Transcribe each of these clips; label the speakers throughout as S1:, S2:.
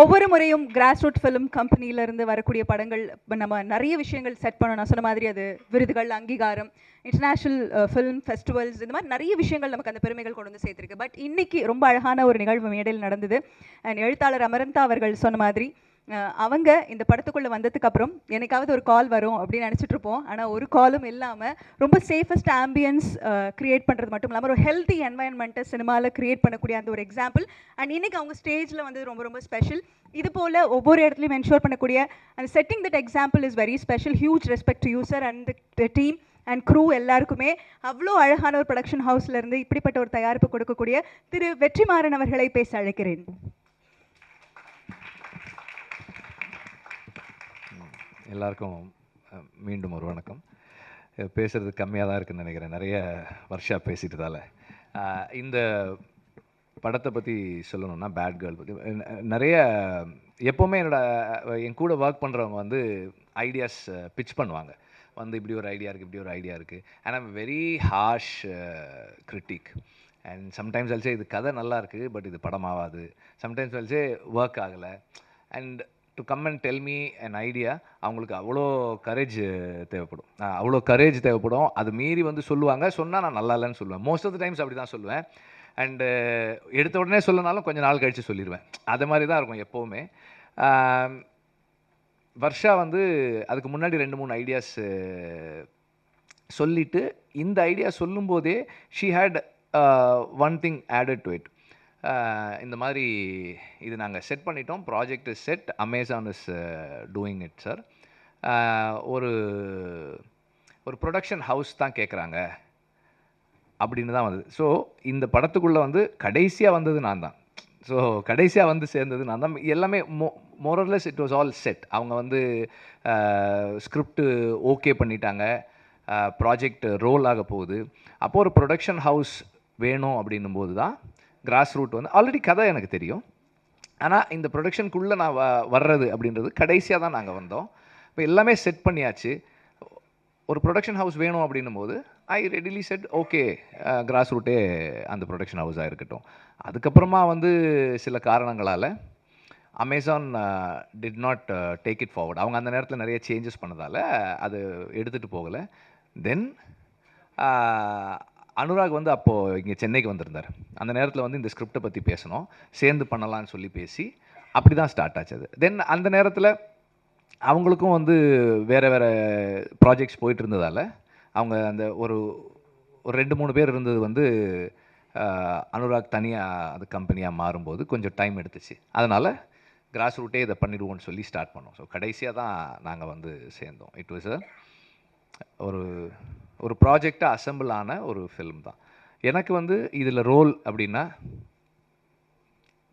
S1: ஒவ்வொரு முறையும் cross root film கம்பெனியிலேருந்து வரக்கூடிய படங்கள் நம்ம நிறைய விஷயங்கள் செட் பண்ணணும். நான் சொன்ன மாதிரி அது விருதுகள், அங்கீகாரம், இன்டர்நேஷ்னல் ஃபிலிம் ஃபெஸ்டிவல்ஸ், இந்த மாதிரி நிறைய விஷயங்கள் நமக்கு அந்த பெருமைகள் கொண்டு வந்து சேர்த்துருக்கு. பட் இன்னைக்கு ரொம்ப அழகான ஒரு நிகழ்வு மேடையில் நடந்தது. அண்ட் எழுத்தாளர் அமரந்தா அவர்கள் சொன்ன மாதிரி அவங்க இந்த படத்துக்குள்ளே வந்ததுக்கு அப்புறம் எனக்காவது ஒரு கால் வரும் அப்படின்னு நினச்சிட்டு இருப்போம். ஆனால் ஒரு காலும் இல்லாமல் ரொம்ப சேஃபஸ்ட் ஆம்பியன்ஸ் க்ரியேட் பண்ணுறது மட்டும் இல்லாமல் ஒரு ஹெல்த்தி என்வாயன்மெண்ட்டை சினிமாவில் க்ரியேட் பண்ணக்கூடிய அந்த ஒரு எக்ஸாம்பிள். அண்ட் இன்றைக்கி அவங்க ஸ்டேஜில் வந்து ரொம்ப ரொம்ப ஸ்பெஷல். இது போல் ஒவ்வொரு இடத்துலையும் என்ஷோர் பண்ணக்கூடிய அந்த setting that example is very special. Huge respect to you sir and the team and crew எல்லாருக்குமே. அவ்வளோ அழகான ஒரு ப்ரொடக்ஷன் ஹவுஸ்லேருந்து இப்படிப்பட்ட ஒரு தயாரிப்பு கொடுக்கக்கூடிய திரு வெற்றிமாறன் அவர்களை பேச அழைக்கிறேன்.
S2: எல்லாருக்கும் மீண்டும் ஒரு வணக்கம். பேசுகிறது கம்மியாக தான் இருக்குதுன்னு நினைக்கிறேன், நிறைய வருஷா பேசிட்டதால். இந்த படத்தை பற்றி சொல்லணும்னா பேட் கேர்ள் பற்றி நிறைய எப்போவுமே என் கூட ஒர்க் பண்ணுறவங்க வந்து ஐடியாஸ் பிச் பண்ணுவாங்க. வந்து இப்படி ஒரு ஐடியா இருக்குது, இப்படி ஒரு ஐடியா இருக்குது. And I'm very harsh critic. And sometimes also இது கதை நல்லா இருக்குது பட் இது படமாகாது. சம்டைம்ஸ் ஆல்சோ ஒர்க் ஆகலை. And to come and tell me an idea, அவங்களுக்கு அவ்வளோ கரேஜ் தேவைப்படும். அது மீறி வந்து சொல்லுவாங்க. சொன்னால் நான் நல்லா இல்லைன்னு சொல்லுவேன். மோஸ்ட் ஆஃப் த டைம்ஸ் அப்படி தான் சொல்லுவேன். அண்டு எடுத்த உடனே சொல்லனாலும் கொஞ்சம் நாள் கழித்து சொல்லிடுவேன். அது மாதிரி தான் இருக்கும் எப்போவுமே. வர்ஷா வந்து அதுக்கு முன்னாடி 2-3 ஐடியாஸ் சொல்லிவிட்டு இந்த ஐடியா சொல்லும்போதே she had one thing added to it. இந்த மாதிரி இது நாங்கள் செட் பண்ணிட்டோம், project is set, Amazon is doing it sir. ஒரு ப்ரொடக்ஷன் ஹவுஸ் தான் கேட்குறாங்க அப்படின்னு தான் வந்தது. ஸோ இந்த படத்துக்குள்ளே வந்து கடைசியாக வந்தது நான் தான். ஸோ கடைசியாக வந்து சேர்ந்தது நான் தான். எல்லாமே more or less it was all set. அவங்க வந்து ஸ்கிரிப்டு ஓகே பண்ணிட்டாங்க, ப்ராஜெக்ட் ரோல் ஆக போகுது. அப்போது ஒரு ப்ரொடக்ஷன் ஹவுஸ் வேணும் அப்படின்னும் போது தான் கிராஸ் ரூட் வந்து ஆல்ரெடி கதை எனக்கு தெரியும். ஆனால் இந்த ப்ரொடக்ஷனுக்குள்ளே நான் வர்றது அப்படின்றது கடைசியாக தான் நாங்கள் வந்தோம். இப்போ எல்லாமே செட் பண்ணியாச்சு. ஒரு ப்ரொடக்ஷன் ஹவுஸ் வேணும் அப்படின்னும் போது ஐ ரெடிலி செட் ஓகே, கிராஸ் ரூட்டே அந்த ப்ரொடக்ஷன் ஹவுஸாக இருக்கட்டும். அதுக்கப்புறமா வந்து சில காரணங்களால் Amazon did not take it forward. அவங்க அந்த நேரத்தில் நிறைய சேஞ்சஸ் பண்ணதால் அது எடுத்துகிட்டு போகலை. தென் அனுராக் வந்து அப்போது இங்கே சென்னைக்கு வந்திருந்தார். அந்த நேரத்தில் வந்து இந்த ஸ்கிரிப்டை பற்றி பேசணும், சேர்ந்து பண்ணலான்னு சொல்லி பேசி அப்படி தான் ஸ்டார்ட் ஆச்சு அது. தென் அந்த நேரத்தில் அவங்களுக்கும் வந்து வேறு வேறு ப்ராஜெக்ட்ஸ் போயிட்டு இருந்ததால் அவங்க அந்த ஒரு 2-3 பேர் இருந்தது வந்து அனுராக் தனியாக அது கம்பெனியாக மாறும்போது கொஞ்சம் டைம் எடுத்துச்சு. அதனால் கிராஸ் ரூட்டே இதை பண்ணிடுவோன்னு சொல்லி ஸ்டார்ட் பண்ணோம். ஸோ கடைசியாக தான் நாங்கள் வந்து சேர்ந்தோம். இட் வாஸ் ஒரு ப்ராஜெக்டாக அசம்பிள் ஆன ஒரு ஃபிலிம் தான். எனக்கு வந்து இதில் ரோல் அப்படின்னா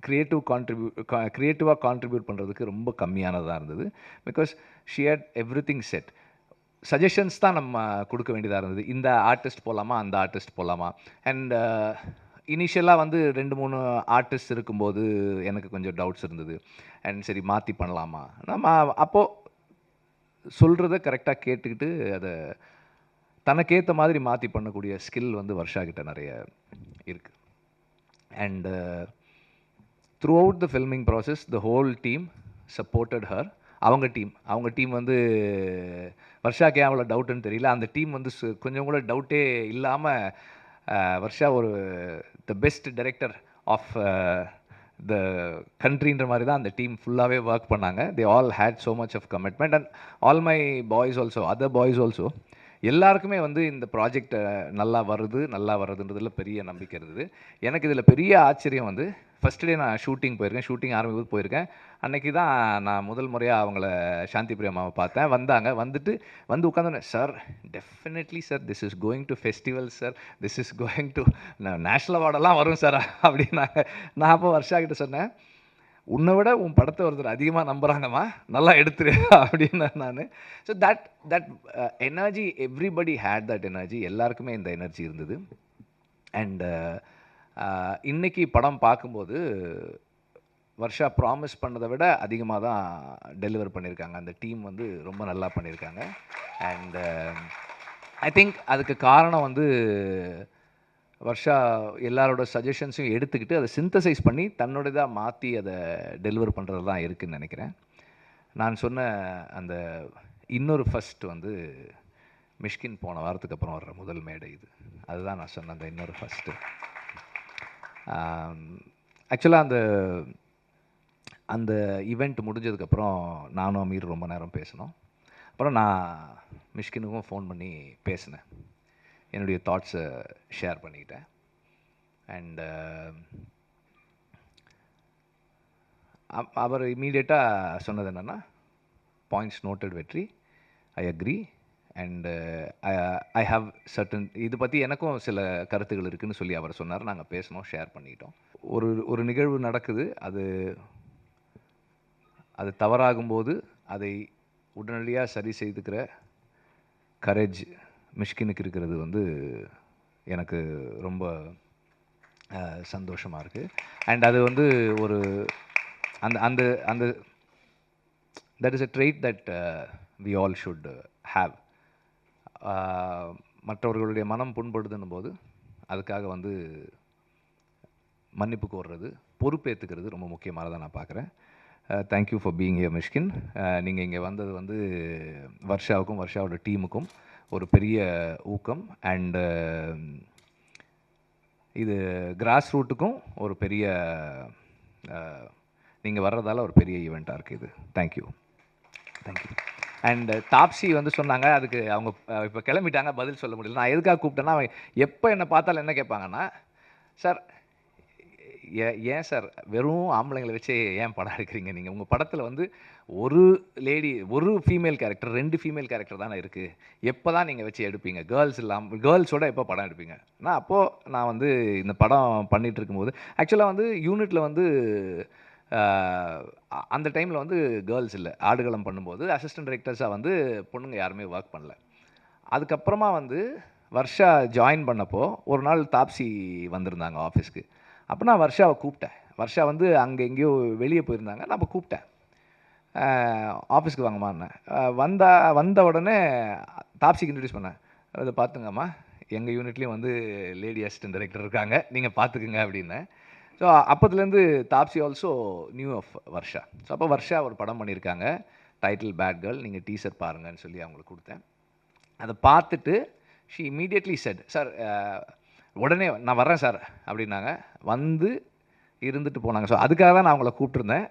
S2: க்ரியேட்டிவாக கான்ட்ரிபியூட் பண்ணுறதுக்கு ரொம்ப கம்மியானதாக இருந்தது. Because she had everything set. Suggestions தான் நம்ம கொடுக்க வேண்டியதாக இருந்தது. இந்த ஆர்டிஸ்ட் போகலாமா, அந்த ஆர்டிஸ்ட் போகலாமா. அண்ட் இனிஷியலாக வந்து 2-3 ஆர்டிஸ்ட் இருக்கும்போது எனக்கு கொஞ்சம் டவுட்ஸ் இருந்தது. அண்ட் சரி மாற்றி பண்ணலாமா, நம்ம அப்போது சொல்கிறத கரெக்டாக கேட்டுக்கிட்டு அதை தனக்கேற்ற மாதிரி மாற்றி பண்ணக்கூடிய ஸ்கில் வந்து வர்ஷா கிட்ட நிறைய இருக்குது. And through out the filming process the whole team supported her. அவங்க டீம் வந்து வர்ஷாக்கே அவ்வளோ டவுட்டுன்னு தெரியல, அந்த டீம் வந்து கொஞ்சம் கூட டவுட்டே இல்லாமல் வர்ஷா ஒரு the best director of the கண்ட்ரின்ற மாதிரி தான் அந்த டீம் ஃபுல்லாகவே ஒர்க் பண்ணாங்க. They all had so much of commitment. And all my boys also, other boys also, எல்லாருக்குமே வந்து இந்த ப்ராஜெக்ட் நல்லா வருதுன்றதுல பெரிய நம்பிக்கை இருந்தது. எனக்கு இதில் பெரிய ஆச்சரியம் வந்து ஃபஸ்ட் டே நான் ஷூட்டிங் ஆரம்பிக்கும் போயிருக்கேன். அன்றைக்கி தான் நான் முதல் முறையாக அவங்கள சாந்தி பிரியமாவை பார்த்தேன். வந்துட்டு உட்காந்தோன்னே, sir definitely sir this is going to festival sir, this is going to national அவார்டெல்லாம் வரும் சார் அப்படின்னாங்க. நான் அப்போ வர்ஷா கிட்ட சொன்னேன், உன்னை விட உன் படத்தை ஒருத்தர் அதிகமாக நம்புகிறாங்கம்மா, நல்லா எடுத்துரு அப்படின்னு நான். So that energy, everybody had that energy. எல்லாருக்குமே இந்த எனர்ஜி இருந்தது. அண்ட் இன்றைக்கி படம் பார்க்கும்போது வர்ஷா ப்ராமிஸ் பண்ணதை விட அதிகமாக தான் டெலிவர் பண்ணியிருக்காங்க. அந்த டீம் வந்து ரொம்ப நல்லா பண்ணியிருக்காங்க. அண்ட் ஐ திங்க் அதுக்கு காரணம் வந்து வர்ஷா எல்லாரோட சஜஷன்ஸையும் எடுத்துக்கிட்டு அதை சிந்தசைஸ் பண்ணி தன்னோடதாக மாற்றி அதை டெலிவர் பண்ணுறது தான் இருக்குதுன்னு நினைக்கிறேன். நான் சொன்ன அந்த இன்னொரு ஃபஸ்ட் வந்து மிஷ்கின் போன வாரத்துக்கு அப்புறம் வர்ற முதல் மேடை இது. அதுதான் நான் சொன்ன அந்த இன்னொரு ஃபஸ்ட்டு. ஆக்சுவலாக அந்த ஈவெண்ட் முடிஞ்சதுக்கப்புறம் நானும் அமீர் ரொம்ப நேரம் பேசினோம். அப்புறம் நான் மிஷ்கினுக்கும் ஃபோன் பண்ணி பேசினேன், என்னுடைய தாட்ஸை ஷேர் பண்ணிக்கிட்டேன். அண்டு அவர் இமீடியட்டாக சொன்னது என்னென்னா, பாயிண்ட்ஸ் நோட்டட் வெற்றி, I agree and I have certain, இது பற்றி எனக்கும் சில கருத்துக்கள் இருக்குதுன்னு சொல்லி அவர் சொன்னார். நாங்கள் பேசினோம், ஷேர் பண்ணிக்கிட்டோம். ஒரு நிகழ்வு நடக்குது, அது தவறாகும்போது அதை உடனடியாக சரி செய்துக்கிற கரேஜ் மிஷ்கினுக்கு இருக்கிறது வந்து எனக்கு ரொம்ப சந்தோஷமாக இருக்குது. அண்ட் அது வந்து ஒரு அந்த அந்த அந்த that is a trait that we all should have. மற்றவர்களுடைய மனம் புண்படுதுன்னும் போது அதுக்காக வந்து மன்னிப்பு கோர்றது, பொறுப்பேற்றுக்கிறது ரொம்ப முக்கியமானதாக நான் பார்க்குறேன். Thank you for being here Mysskin. நீங்கள் இங்கே வந்தது வந்து வர்ஷாவுக்கும் வர்ஷாவோட டீமுக்கும் ஒரு பெரிய ஊக்கம். அண்டு இது கிராஸ் ரூட்டுக்கும் ஒரு பெரிய, நீங்கள் வர்றதால ஒரு பெரிய ஈவெண்ட்டாக இருக்குது இது. தேங்க்யூ. அண்டு தாப்சி வந்து சொன்னாங்க, அதுக்கு அவங்க இப்போ கிளம்பிட்டாங்க, பதில் சொல்ல முடியல. நான் எதுக்காக கூப்பிட்டேன்னா, எப்போ என்னை பார்த்தாலும் என்ன கேட்பாங்கன்னா, சார் ஏன் சார் வெறும் ஆம்பளைங்களை வச்சு ஏன் படம் எடுக்கிறீங்க? நீங்கள் உங்கள் படத்தில் வந்து ஒரு லேடி, ஒரு ஃபீமேல் கேரக்டர், 2 ஃபீமேல் கேரக்டர் தானே இருக்குது. எப்போ தான் நீங்கள் வச்சு எடுப்பீங்க? கேர்ள்ஸோட எப்போ படம் எடுப்பீங்க? நான் வந்து இந்த படம் பண்ணிகிட்டு இருக்கும்போது ஆக்சுவலாக வந்து யூனிட்டில் வந்து அந்த டைமில் வந்து கேர்ள்ஸ் இல்லை. ஆடுகளம் பண்ணும்போது அசிஸ்டன்ட் டைரக்டர்ஸாக வந்து பொண்ணுங்க யாருமே ஒர்க் பண்ணல. அதுக்கப்புறமா வந்து வர்ஷா ஜாயின் பண்ணப்போ ஒரு நாள் தாப்சி வந்திருந்தாங்க ஆஃபீஸ்க்கு. அப்போ நான் வர்ஷாவை கூப்பிட்டேன். வர்ஷா வந்து அங்கே எங்கேயோ வெளியே போயிருந்தாங்க. நான் அப்போ கூப்பிட்டேன், ஆஃபீஸ்க்கு வாங்கம்மான்னேன். வந்த உடனே தாப்சிக்கு இன்ட்ரடியூஸ் பண்ணேன். அதை பார்த்துங்கம்மா, எங்கள் யூனிட்லேயும் வந்து லேடி அசிஸ்டன்ட் டைரக்டர் இருக்காங்க, நீங்கள் பார்த்துக்குங்க அப்படின்னேன். ஸோ அப்போதுலேருந்து Taapsee also new of Varsha. So அப்போ வர்ஷா ஒரு படம் பண்ணியிருக்காங்க, டைட்டில் பேட் கேர்ள், நீங்கள் டீசர் பாருங்கன்னு சொல்லி அவங்களுக்கு கொடுத்தேன். அதை பார்த்துட்டு ஷி இமீடியட்லி செட், சார் உடனே நான் வர்றேன் சார் அப்படின்னாங்க. வந்து இருந்துட்டு போனாங்க. ஸோ அதுக்காக தான் நான் அவங்கள கூப்பிட்ருந்தேன்,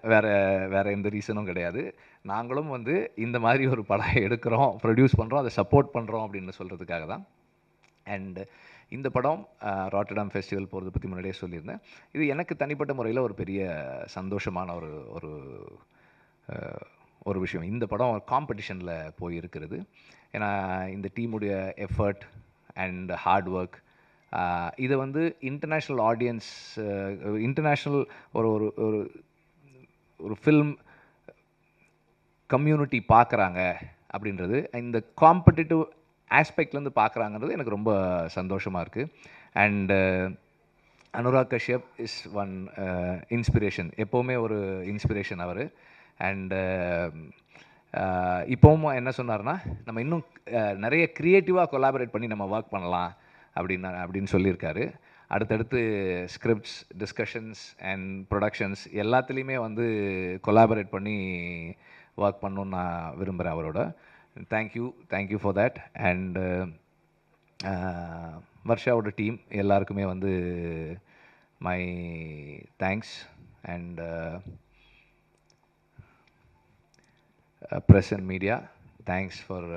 S2: வேறு எந்த ரீசனும் கிடையாது. நாங்களும் வந்து இந்த மாதிரி ஒரு படம் எடுக்கிறோம், ப்ரொடியூஸ் பண்ணுறோம், அதை சப்போர்ட் பண்ணுறோம் அப்படின்னு சொல்கிறதுக்காக தான். அண்டு இந்த படம் ராட்டர்டாம் ஃபெஸ்டிவல் போகிறத பற்றி முன்னாடியே சொல்லியிருந்தேன். இது எனக்கு தனிப்பட்ட முறையில் ஒரு பெரிய சந்தோஷமான ஒரு விஷயம். இந்த படம் காம்படிஷனில் போய் இருக்கிறது. ஏன்னா இந்த டீமுடைய எஃபர்ட் அண்ட் ஹார்ட் ஒர்க், இதை வந்து இன்டர்நேஷ்னல் ஆடியன்ஸ், இன்டர்நேஷ்னல் ஒரு ஃபில்ம் கம்யூனிட்டி பார்க்குறாங்க அப்படின்றது, இந்த காம்படிட்டிவ் ஆஸ்பெக்ட்லேருந்து பார்க்குறாங்கிறது எனக்கு ரொம்ப சந்தோஷமாக இருக்குது. And Anurag Kashyap is one inspiration, எப்போவுமே ஒரு இன்ஸ்பிரேஷன் அவர். அண்டு இப்போவும் என்ன சொன்னார்னா, நம்ம இன்னும் நிறைய க்ரியேட்டிவாக கொலாபரேட் பண்ணி நம்ம ஒர்க் பண்ணலாம் அப்படின்னு சொல்லியிருக்காரு. அடுத்தடுத்து ஸ்கிரிப்ட்ஸ், டிஸ்கஷன்ஸ் அண்ட் ப்ரொடக்ஷன்ஸ் எல்லாத்துலேயுமே வந்து கொலாபரேட் பண்ணி ஒர்க் பண்ணணுன்னு நான் விரும்புகிறேன் அவரோட. Thank you for that. அண்டு வர்ஷாவோட டீம் எல்லாருக்குமே வந்து my thanks. And press and media, thanks for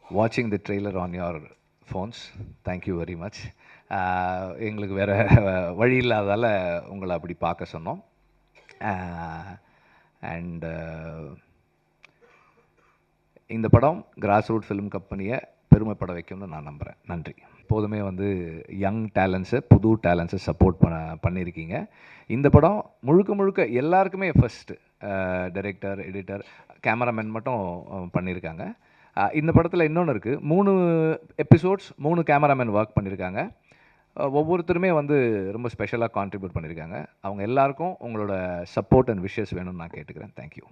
S2: வாட்சிங் the trailer on your phones. Thank you very much. எங்களுக்கு வேறு வழி இல்லாதால் உங்களை அப்படி பார்க்க சொன்னோம். அண்டு இந்த படம் கிராஸ் ரூட் ஃபிலிம் கம்பெனியை பெருமைப்பட வைக்கும்னு நான் நம்புகிறேன். நன்றி. எப்போதுமே வந்து யங் டேலண்ட்ஸை, புது டேலண்ட்ஸை சப்போர்ட் பண்ணியிருக்கீங்க. இந்த படம் முழுக்க எல்லாருக்குமே ஃபஸ்ட்டு, டைரக்டர், எடிட்டர், கேமராமேன் மட்டும் பண்ணியிருக்காங்க. இந்த படத்தில் இன்னொன்று இருக்குது, 3 எபிசோட்ஸ் 3 கேமராமேன் ஒர்க் பண்ணியிருக்காங்க. ஒவ்வொருத்தருமே வந்து ரொம்ப ஸ்பெஷலாக கான்ட்ரிபியூட் பண்ணியிருக்காங்க. அவங்க எல்லாருக்கும் உங்களோட சப்போர்ட் அண்ட் விஷஸ் வேணும்னு நான் கேட்டுக்கிறேன். தேங்க்யூ.